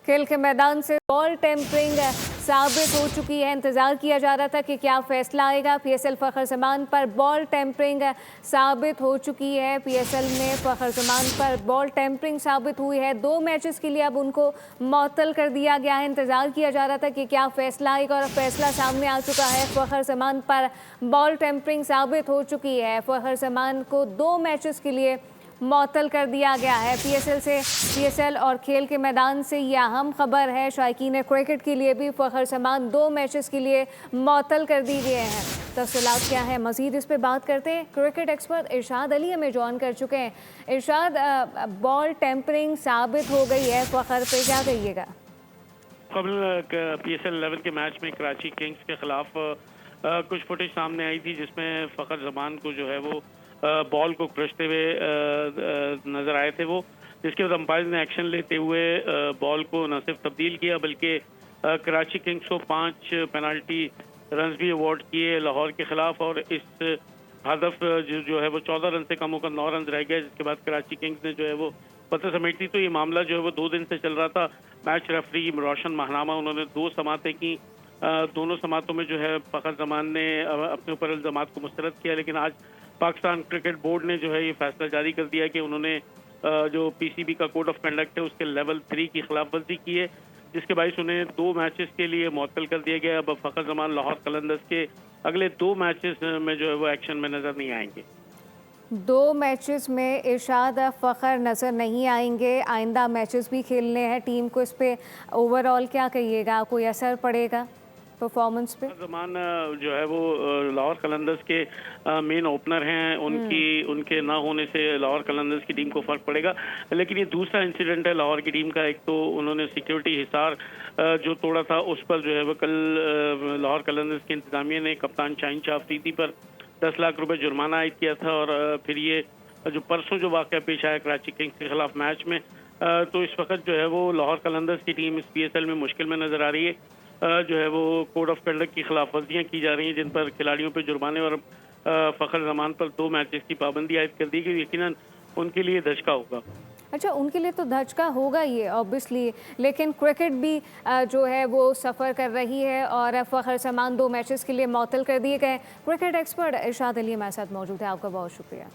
खेल के मैदान से बॉल टेम्परिंग साबित हो चुकी है। इंतजार किया जा रहा था कि क्या फैसला आएगा। पीएसएल फखर जमान पर बॉल टेम्परिंग साबित हो चुकी है। पीएसएल में फखर जमान पर बॉल टेम्परिंग साबित हुई है। 2 मैचेस के लिए अब उनको मुअत्तल कर दिया गया है। इंतजार किया जा रहा था कि क्या फैसला आएगा और फैसला सामने आ चुका है। फखर जमान पर बॉल टेम्परिंग साबित हो चुकी है। फखर जमान को 2 मैचेस के लिए मुअत्तल कर दिया गया है। पीएसएल और खेल के मैदान से ये अहम खबर है। शायकीन क्रिकेट के लिए भी फखर जमान 2 मैचेस के लिए मुअत्तल कर दी गए हैं। तफसीलात क्या है, मजीद इस पे बात करते हैं। क्रिकेट एक्सपर्ट इरशाद अली हमें ज्वाइन कर चुके हैं। इरशाद, बॉल टेम्परिंग साबित हो गई है फखर पे, क्या कहिएगा? कबल पीएसएल 11 के मैच में कराची किंग्स के खिलाफ कुछ फुटेज सामने आई थी जिसमें फखर जमान को जो है वो बॉल को क्रशते हुए नजर आए थे वो, जिसके बाद अंपायर ने एक्शन लेते हुए बॉल को न सिर्फ तब्दील किया बल्कि कराची किंग्स को 5 पेनल्टी रन भी अवार्ड किए लाहौर के खिलाफ। और इस हदफ जो है वो 14 रन से कम होकर 9 रन रह गया, जिसके बाद कराची किंग्स ने जो है वो पता समेट दी। तो ये मामला जो है वो 2 दिन से चल रहा था। मैच रेफरी रोशन महनामा, उन्होंने 2 समातें की। दोनों समातों में जो है फखर जमान ने अपने ऊपर इल्जामात को मुस्तरद किया, लेकिन आज पाकिस्तान क्रिकेट बोर्ड ने जो है ये फैसला जारी कर दिया कि उन्होंने जो पीसीबी का कोड ऑफ कंडक्ट है उसके लेवल 3 की खिलाफ वर्जी की है, जिसके बायस उन्हें 2 मैचेस के लिए मुअत्तल कर दिया गया। अब फखर जमान लाहौर कलंदर्स के अगले 2 मैचेस में जो है वो एक्शन में नजर नहीं आएंगे। 2 मैचेस में इरशाद फखर नज़र नहीं आएंगे। आइंदा मैचेस भी खेलने हैं टीम को, इस पे ओवरऑल क्या कहिएगा, कोई असर पड़ेगा परफॉर्मेंस पे? जमान जो है वो लाहौर कलंदर्स के मेन ओपनर हैं, उनके ना होने से लाहौर कलंदर्स की टीम को फर्क पड़ेगा। लेकिन ये दूसरा इंसिडेंट है लाहौर की टीम का। एक तो उन्होंने सिक्योरिटी हिसार जो तोड़ा था, उस पर जो है वो कल लाहौर कलंदर्स की इंतजामिया ने कप्तान शाहीन शाह अफरीदी पर 10 लाख रुपए जुर्माना आयद किया था। और फिर ये जो परसों जो वाक़या पेश आया कराची किंग्स के खिलाफ मैच में, तो इस वक्त जो है वो लाहौर कलंदर्स की टीम इस पीएसएल में मुश्किल में नजर आ रही है। जो है वो कोड ऑफ कंडक्ट की खिलाफ वर्जियाँ की जा रही हैं, जिन पर खिलाड़ियों पर जुर्माने और फखर जमान पर 2 मैचेस की पाबंदी आयद कर दी गई। यकीनन उनके लिए धचका होगा। अच्छा, उनके लिए तो धचका होगा ये ऑब्वियसली, लेकिन क्रिकेट भी जो है वो सफ़र कर रही है और फखर जमान 2 मैचेस के लिए मुअत्तल कर दिए गए। क्रिकेट एक्सपर्ट इरशाद अली हमारे साथ मौजूद है, आपका बहुत शुक्रिया।